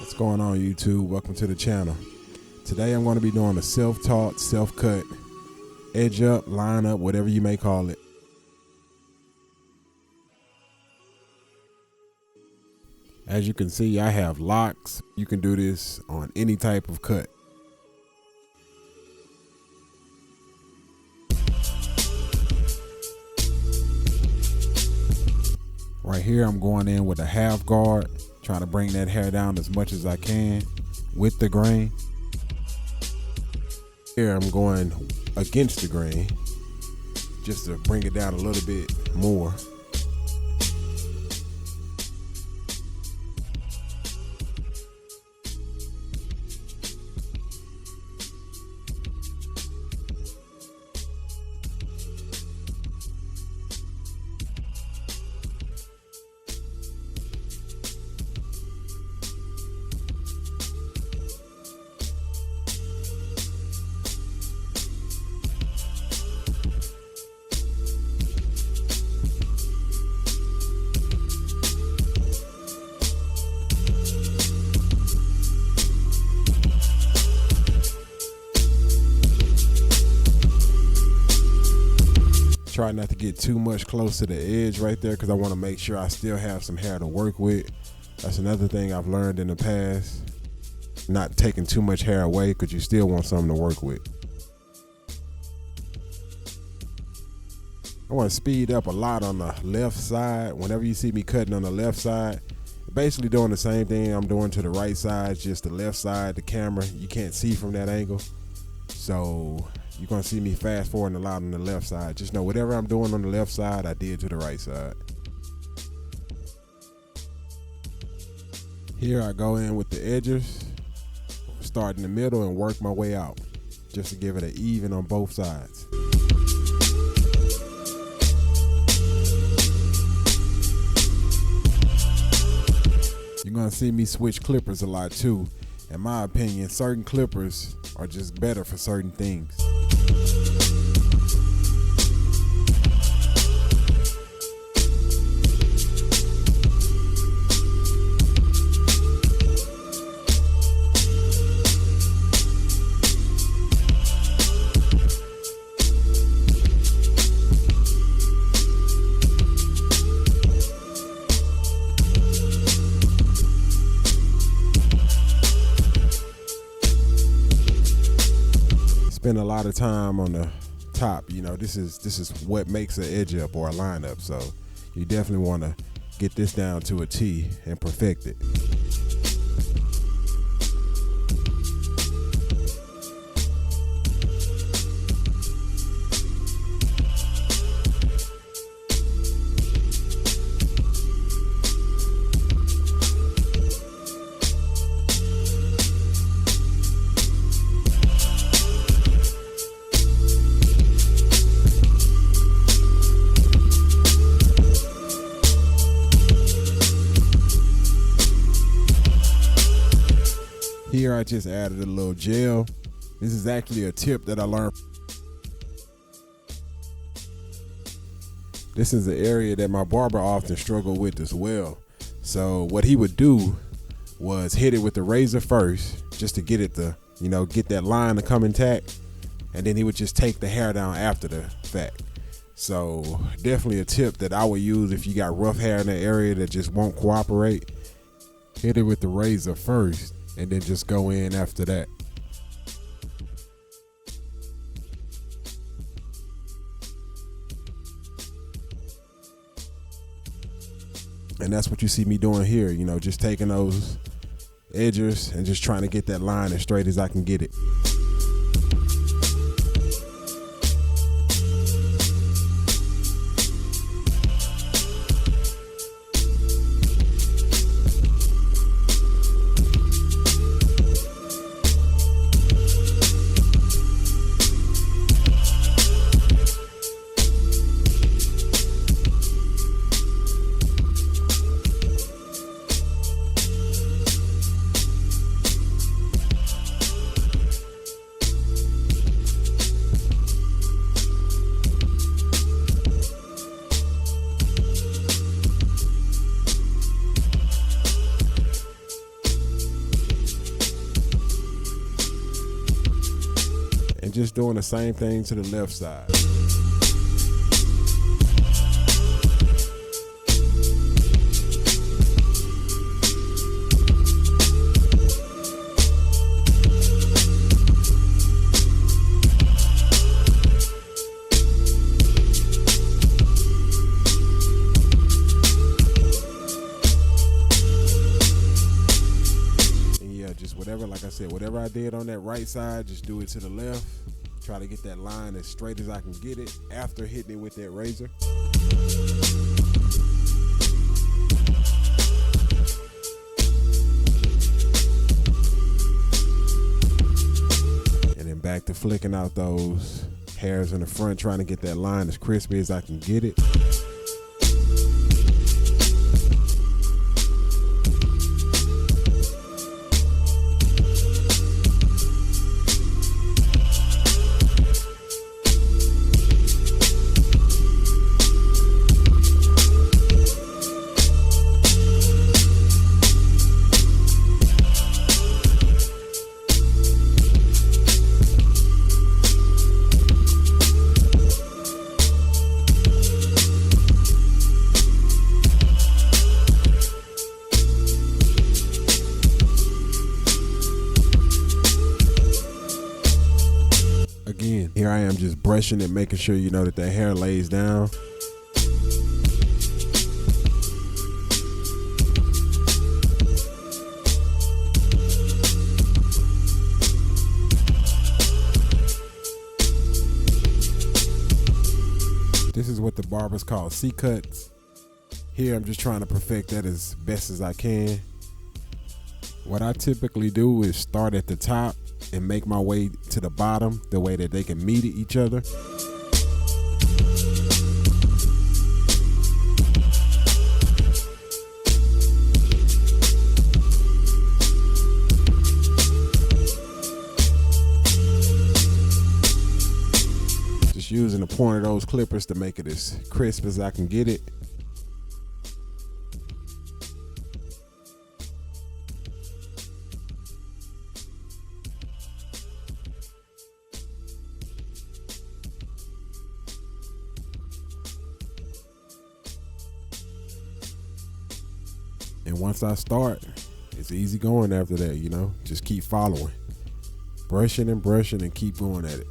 What's going on, YouTube? Welcome to the channel. Today I'm going to be doing a self-taught, self-cut, edge up, line up, whatever you may call it. As you can see, I have locks. You can do this on any type of cut. Right here, I'm going in with a half guard, trying to bring that hair down as much as I can with the grain. Here, I'm going against the grain just to bring it down a little bit more. Try not to get too much close to the edge right there because I want to make sure I still have some hair to work with. That's another thing I've learned in the past. Not taking too much hair away because you still want something to work with. I want to speed up a lot on the left side. Whenever you see me cutting on the left side, basically doing the same thing I'm doing to the right side, just the left side, the camera, you can't see from that angle. So you're gonna see me fast forwarding a lot on the left side. Just know whatever I'm doing on the left side, I did to the right side. Here I go in with the edges, start in the middle and work my way out, just to give it an even on both sides. You're gonna see me switch clippers a lot too. In my opinion, certain clippers are just better for certain things. Spend a lot of time on the top. You know, this is what makes an edge up or a line up. So you definitely want to get this down to a T and perfect it. Here I just added a little gel. This is actually a tip that I learned. This is an area that my barber often struggled with as well. So what he would do was hit it with the razor first, just to get it to, you know, get that line to come intact. And then he would just take the hair down after the fact. So definitely a tip that I would use if you got rough hair in the area that just won't cooperate. Hit it with the razor first, and then just go in after that. And that's what you see me doing here, you know, just taking those edges and just trying to get that line as straight as I can get it. And just doing the same thing to the left side. Just whatever, like I said, whatever I did on that right side, just do it to the left. Try to get that line as straight as I can get it after hitting it with that razor. And then back to flicking out those hairs in the front, trying to get that line as crispy as I can get it. Again, here I am just brushing it, making sure you know that hair lays down. This is what the barbers call C-cuts. Here I'm just trying to perfect that as best as I can. What I typically do is start at the top and make my way to the bottom, the way that they can meet each other. Just using the point of those clippers to make it as crisp as I can get it. And once I start, it's easy going after that, you know, just keep following, brushing and brushing and keep going at it.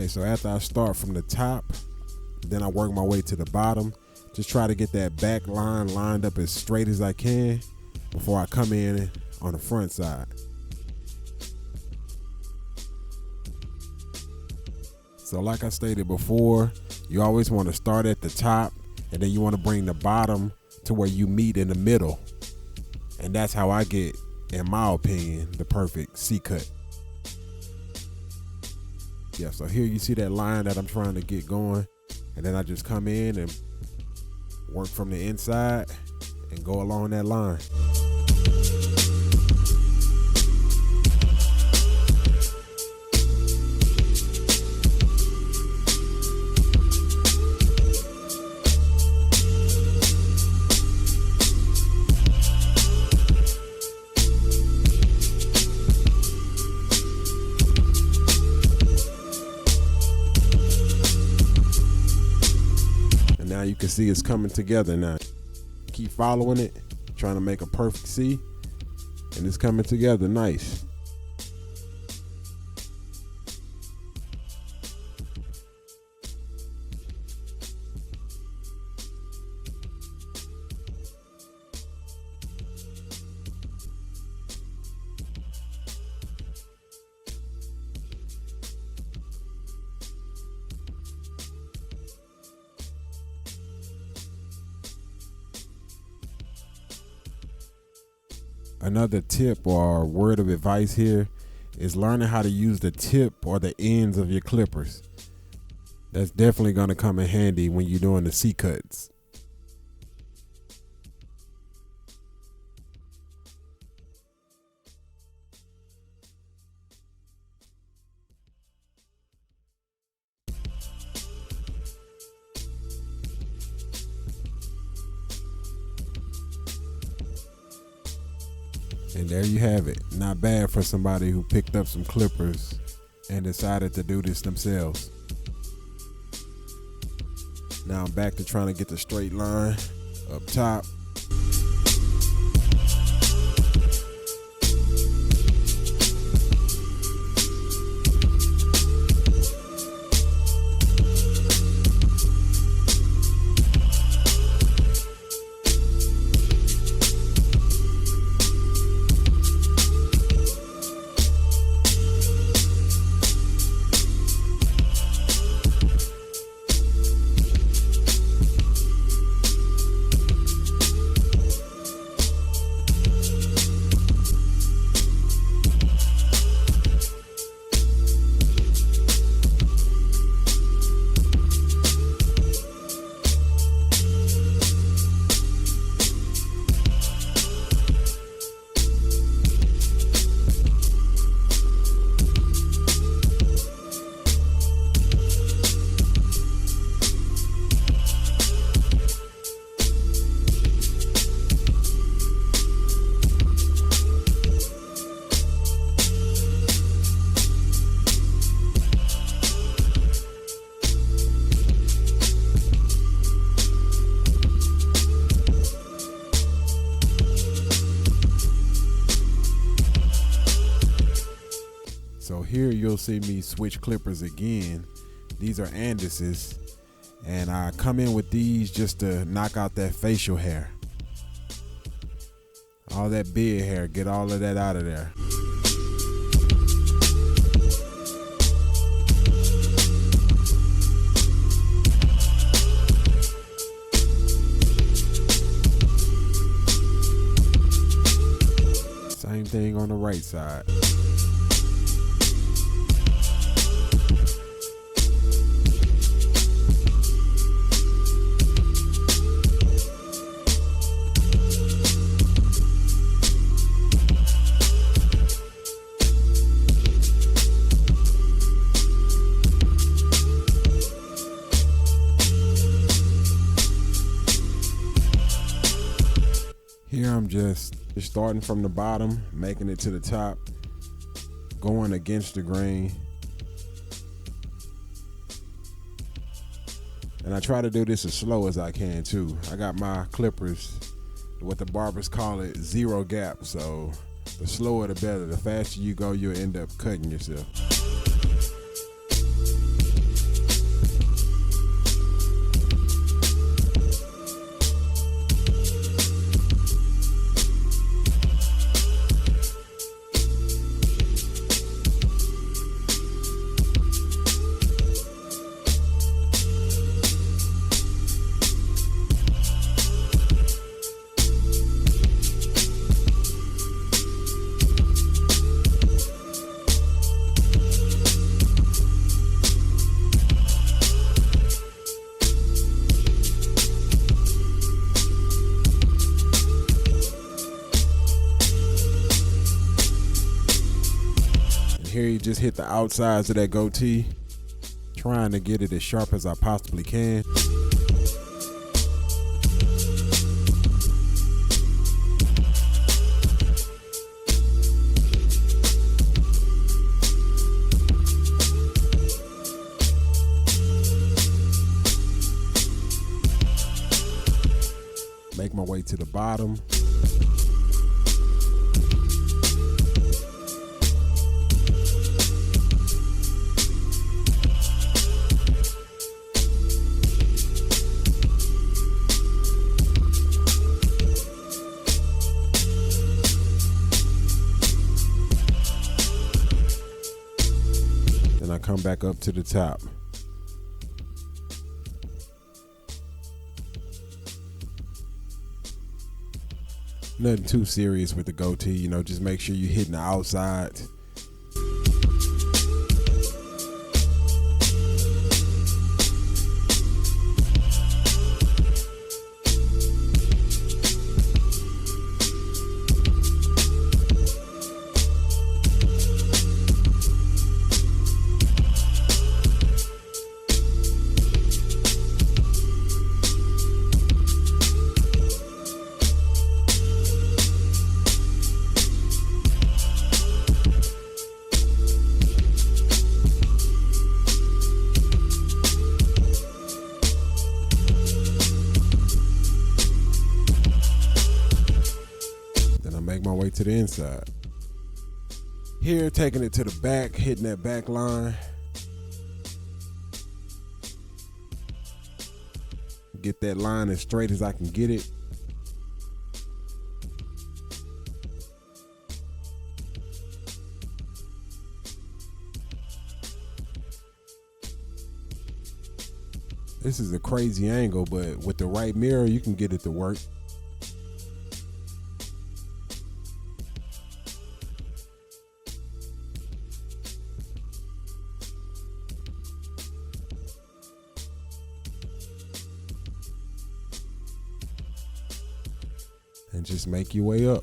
So after I start from the top, then I work my way to the bottom. Just try to get that back line lined up as straight as I can before I come in on the front side. So like I stated before, you always want to start at the top and then you want to bring the bottom to where you meet in the middle. And that's how I get, in my opinion, the perfect C-cut. Yeah, so here you see that line that I'm trying to get going, and then I just come in and work from the inside and go along that line. Now you can see it's coming together now. Keep following it, trying to make a perfect C, and it's coming together nice. Another tip or word of advice here is learning how to use the tip or the ends of your clippers. That's definitely going to come in handy when you're doing the C cuts. And there you have it. Not bad for somebody who picked up some clippers and decided to do this themselves. Now I'm back to trying to get the straight line up top. So here you'll see me switch clippers again. These are Andis's, and I come in with these just to knock out that facial hair. All that beard hair, get all of that out of there. Same thing on the right side. Here I'm just starting from the bottom, making it to the top, going against the grain. And I try to do this as slow as I can too. I got my clippers, what the barbers call it, zero gap. So the slower the better. The faster you go, you'll end up cutting yourself. Here you just hit the outsides of that goatee, trying to get it as sharp as I possibly can. Make my way to the bottom. Then I come back up to the top. Nothing too serious with the goatee, just make sure you're hitting the outsides. Make my way to the inside. Here, taking it to the back, hitting that back line. Get that line as straight as I can get it. This is a crazy angle, but with the right mirror, you can get it to work. And just make your way up.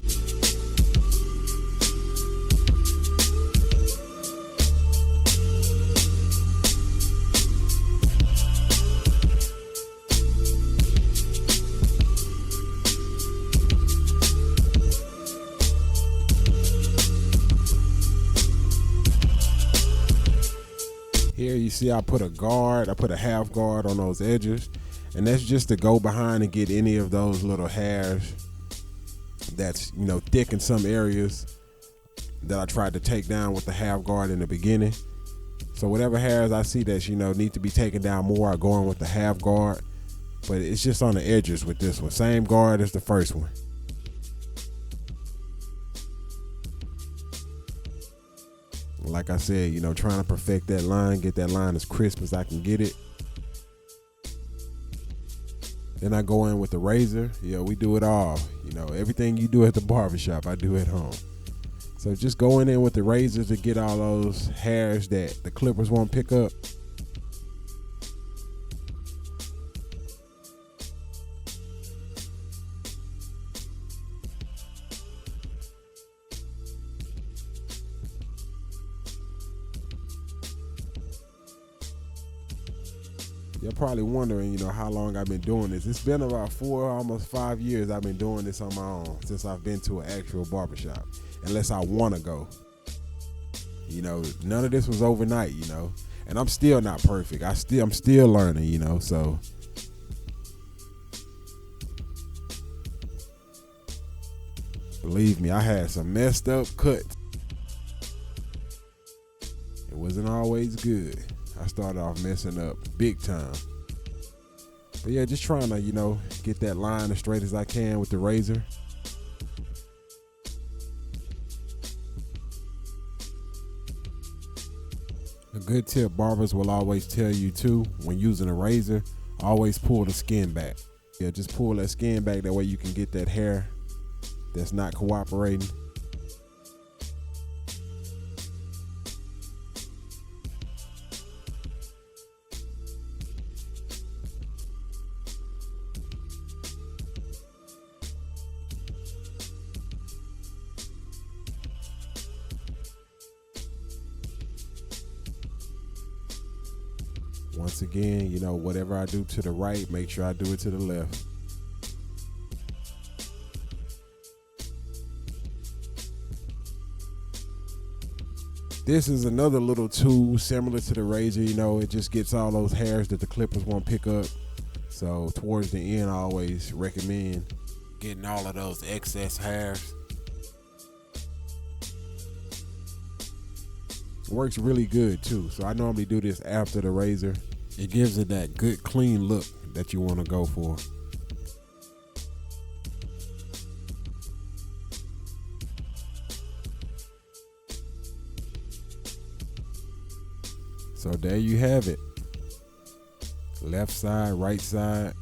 Here you see I put a half guard on those edges, and that's just to go behind and get any of those little hairs that's thick in some areas that I tried to take down with the half guard in the beginning. So whatever hairs I see that need to be taken down more, I go in with the half guard, but it's just on the edges with this one. Same guard as the first one. Like I said, trying to perfect that line, get that line as crisp as I can get it. Then I go in with the razor. We do it all. Everything you do at the barbershop, I do at home. So just going in with the razor to get all those hairs that the clippers won't pick up. You're probably wondering, how long I've been doing this. It's been about 4, almost 5 years I've been doing this on my own since I've been to an actual barbershop, unless I want to go. None of this was overnight, and I'm still not perfect. I'm still learning, so. Believe me, I had some messed up cuts. It wasn't always good. I started off messing up big time. But yeah, just trying to, get that line as straight as I can with the razor. A good tip barbers will always tell you too, when using a razor, always pull the skin back. Yeah, just pull that skin back, that way you can get that hair that's not cooperating. Once again, whatever I do to the right, make sure I do it to the left. This is another little tool similar to the razor. It just gets all those hairs that the clippers won't pick up. So towards the end, I always recommend getting all of those excess hairs. Works really good too. So I normally do this after the razor. It gives it that good clean look that you want to go for. So there you have it. Left side, right side.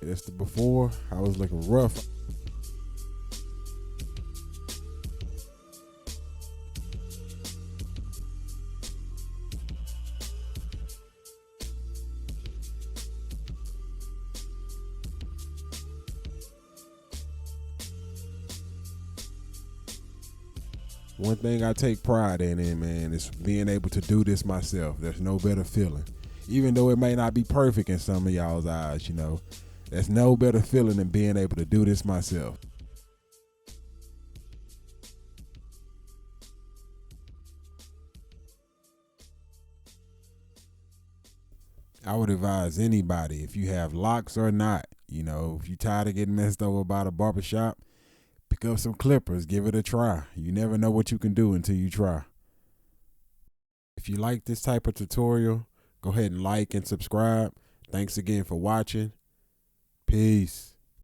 That's the before. I was looking rough. One thing I take pride in, man, is being able to do this myself. There's no better feeling. Even though it may not be perfect in some of y'all's eyes, there's no better feeling than being able to do this myself. I would advise anybody, if you have locks or not, if you're tired of getting messed over by the barbershop, pick up some clippers, give it a try. You never know what you can do until you try. If you like this type of tutorial, go ahead and like and subscribe. Thanks again for watching. Peace.